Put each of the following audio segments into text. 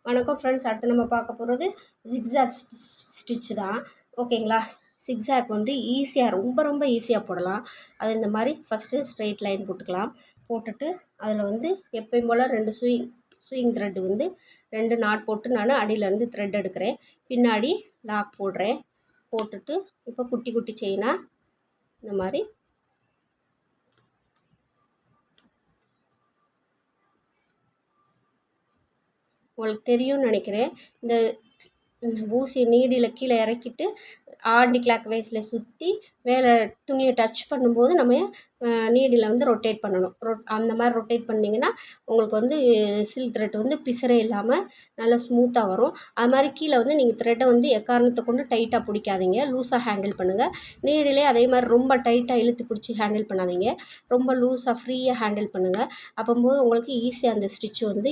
வணக்கம் ஃப்ரெண்ட்ஸ், அடுத்து நம்ம பார்க்க போகிறது ஜிக்ஸாக் ஸ்டிச்சு தான். ஓகேங்களா? ஜிக்ஸாக் வந்து ஈஸியாக ரொம்ப ஈஸியாக போடலாம். அது இந்த மாதிரி ஃபஸ்ட்டு ஸ்ட்ரெயிட் லைன் போட்டுக்கலாம். போட்டுட்டு அதில் வந்து எப்பயும் போல் 2 ஸ்விங் த்ரெட்டு வந்து 2 நாட் போட்டு நான் அடியிலேருந்து த்ரெட் எடுக்கிறேன். பின்னாடி லாக் போடுறேன். போட்டுட்டு இப்போ குட்டி செயினாக இந்த மாதிரி உங்களுக்கு தெரியும்னு நினைக்கிறேன். இந்த ஊசி நீடியில் கீழே இறக்கிட்டு ஆண்டி கிளாக் வைஸில் சுற்றி மேலே துணியை டச் பண்ணும்போது நம்ம நீடில் வந்து ரொட்டேட் பண்ணணும். அந்த மாதிரி ரொட்டேட் பண்ணிங்கன்னா உங்களுக்கு வந்து சில்க் த்ரெட் வந்து பிசரே இல்லாமல் நல்லா ஸ்மூத்தாக வரும். அது மாதிரி கீழே வந்து நீங்கள் த்ரெட்டை வந்து எக்காரணத்தை கொண்டு டைட்டாக பிடிக்காதீங்க, லூஸாக ஹேண்டில் பண்ணுங்கள். நீடிலே அதே மாதிரி ரொம்ப டைட்டாக இழுத்து பிடிச்சி ஹேண்டில் பண்ணாதீங்க, ரொம்ப லூஸாக ஃப்ரீயாக ஹேண்டில் பண்ணுங்கள். அப்போது உங்களுக்கு ஈஸியாக அந்த ஸ்டிச்சு வந்து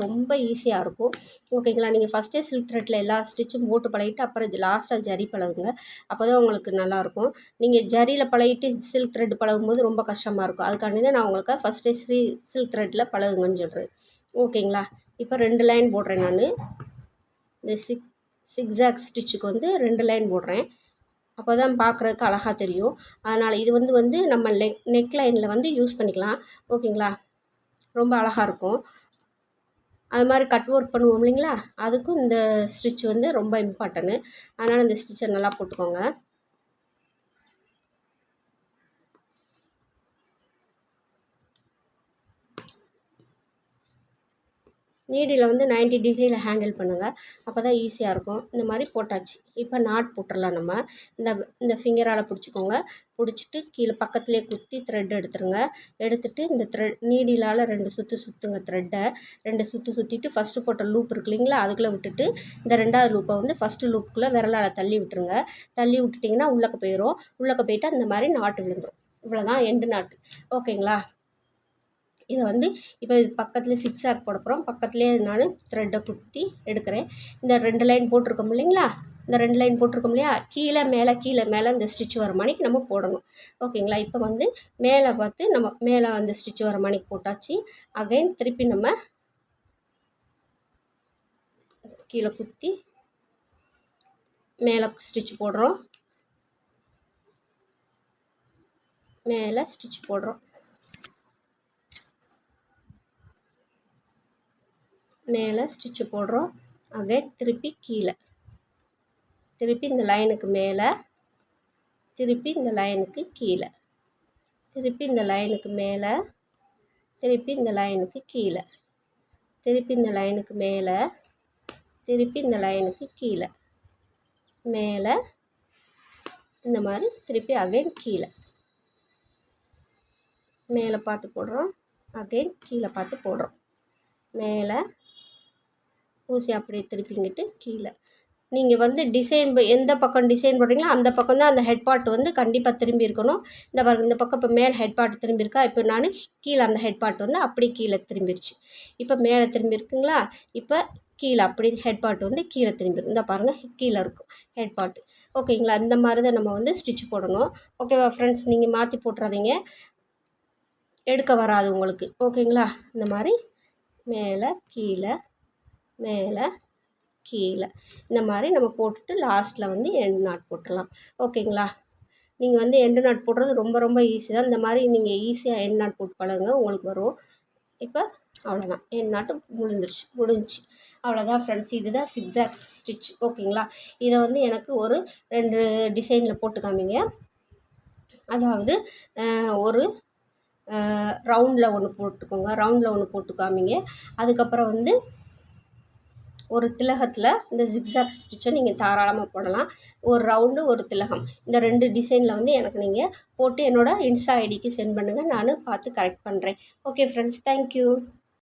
ரொம்ப ஈஸியாக இருக்கும். ஓகேங்களா? நீங்கள் ஃபஸ்ட்டே சில்க் த்ரெட்டில் எல்லா ஸ்டிச்சும் போட்டு பழகிட்டு அப்புறம் லாஸ்ட்டாக ஜரி பழகுங்க. அப்போ தான் உங்களுக்கு நல்லாயிருக்கும். நீங்கள் ஜரியில் பழகிட்டு சில்க் த்ரெட் பழகும்போது ரொம்ப கஷ்டமாக இருக்கும். அதுக்காண்டி தான் நான் உங்களுக்கு ஃபஸ்ட்டே சில்க் த்ரெட்டில் பழகுங்கன்னு சொல்கிறேன். ஓகேங்களா? இப்போ 2 லைன் போடுறேன். நான் இந்த சிக்ஸாக் ஸ்டிச்சுக்கு வந்து 2 லைன் போடுறேன். அப்போ தான் பார்க்குறதுக்கு அழகாக தெரியும். அதனால் இது வந்து நம்ம நெக் லைனில் வந்து யூஸ் பண்ணிக்கலாம். ஓகேங்களா? ரொம்ப அழகாக இருக்கும். அது மாதிரி கட் ஒர்க் பண்ணுவோம் இல்லைங்களா, அதுக்கும் இந்த ஸ்டிச் வந்து ரொம்ப இம்பார்ட்டன்ட்டு. அதனால் இந்த ஸ்டிச்சை நல்லா போட்டுக்கோங்க. நீடில் வந்து 90 டிகிரியில் ஹேண்டில் பண்ணுங்கள். அப்போ தான் ஈஸியாக இருக்கும். இந்த மாதிரி போட்டாச்சு. இப்போ நாட் போட்டுடலாம். நம்ம இந்த ஃபிங்கரால் பிடிச்சிக்கோங்க. பிடிச்சிட்டு கீழே பக்கத்துலேயே குத்தி த்ரெட் எடுத்துருங்க. எடுத்துகிட்டு இந்த நீடிலால் 2 சுற்றுங்க. த்ரெட்டை 2 சுற்றிட்டு ஃபஸ்ட்டு போட்ட லூப் இருக்கு இல்லைங்களா, அதுக்குள்ளே விட்டுட்டு இந்த 2வது லூப்பை வந்து ஃபஸ்ட்டு லூப்புக்குள்ளே விரலால் தள்ளி விட்டுருங்க. தள்ளி விட்டுட்டிங்கன்னா உள்ளக்க போயிடும். உள்ளக்க போயிட்டு அந்த மாதிரி நாட்டு விழுந்துடும். இவ்வளோதான் எண்டு நாட்டு. ஓகேங்களா? இதை வந்து இப்போ பக்கத்தில் சிக்ஸாக் போட போகிறோம். பக்கத்துலேயே நான் த்ரெட்டை குத்தி எடுக்கிறேன். இந்த 2 லைன் போட்டிருக்கோம் இல்லைங்களா, இந்த 2 லைன் போட்டிருக்கோம் இல்லையா, கீழே மேலே இந்த ஸ்டிச் வர மணிக்கு நம்ம போடணும். ஓகேங்களா? இப்போ வந்து மேலே பார்த்து நம்ம மேலே அந்த ஸ்டிச் வர மணிக்கு போட்டாச்சு. அகைன் திருப்பி நம்ம கீழே குத்தி மேலே ஸ்டிச் போடுறோம். மேலே ஸ்டிச் போடுறோம். மேலே ஸ்டிச்சு போடுறோம். அகைன் திருப்பி கீழே, திருப்பி இந்த லைனுக்கு மேலே, திருப்பி இந்த லைனுக்கு கீழே, திருப்பி இந்த லைனுக்கு மேலே, திருப்பி இந்த லைனுக்கு கீழே, திருப்பி இந்த லைனுக்கு மேலே, திருப்பி இந்த லைனுக்கு கீழே, மேலே இந்த மாதிரி திருப்பி அகைன் கீழே, மேலே பார்த்து போடுறோம். அகைன் கீழே பார்த்து போடுறோம். மேலே ஊசி அப்படியே திருப்பிங்கிட்டு கீழே. நீங்கள் வந்து டிசைன் எந்த பக்கம் டிசைன் போடுறீங்களோ அந்த பக்கம் தான் அந்த ஹெட் பார்ட் வந்து கண்டிப்பாக திரும்பி இருக்கணும். இந்த பக்கம் இப்போ மேலே ஹெட் பார்ட் திரும்பி இருக்கா, இப்போ நான் கீழே அந்த ஹெட் பார்ட் வந்து அப்படி கீழே திரும்பிடுச்சு. இப்போ மேலே திரும்பி இருக்குங்களா, இப்போ கீழே அப்படி ஹெட் பார்ட் வந்து கீழே திரும்பி இந்த பாருங்கள் கீழே இருக்கும் ஹெட் பார்ட். ஓகேங்களா? இந்த மாதிரி தான் நம்ம வந்து ஸ்டிச் போடணும். ஓகேவா ஃப்ரெண்ட்ஸ்? நீங்கள் மாற்றி போட்டுறாதீங்க, எடுக்க வராது உங்களுக்கு. ஓகேங்களா? இந்த மாதிரி மேலே கீழே மேலே கீழே இந்த மாதிரி நம்ம போட்டுட்டு லாஸ்ட்டில் வந்து எண்டு நாட் போட்டுடலாம். ஓகேங்களா? நீங்கள் வந்து எண்டு நாட் போடுறது ரொம்ப ஈஸி தான். இந்த மாதிரி நீங்கள் ஈஸியாக எண்டு நாட் போட்டு பழகுங்க, உங்களுக்கு வரும். இப்போ அவ்வளோதான், எண்டு நாட்டு முடிஞ்சிச்சு. அவ்வளோதான் ஃப்ரெண்ட்ஸ், இதுதான் சிக்ஸாக் ஸ்டிச். ஓகேங்களா? இதை வந்து எனக்கு ஒரு 2 டிசைனில் போட்டு காமிங்க. அதாவது ஒரு ரவுண்டில் ஒன்று போட்டுக்கோங்க, ரவுண்டில் ஒன்று போட்டு காமிங்க. அதுக்கப்புறம் வந்து ஒரு திலகத்தில் இந்த ஜிக்ஸாக் ஸ்டிச்சை நீங்கள் தாராளமாக போடலாம். ஒரு ரவுண்டு ஒரு திலகம், இந்த 2 டிசைனில் வந்து எனக்கு நீங்கள் போட்டு என்னோடய இன்ஸ்டா ஐடிக்கு சென்ட் பண்ணுங்கள். நான் பார்த்து கரெக்ட் பண்ணுறேன். Okay friends, thank you.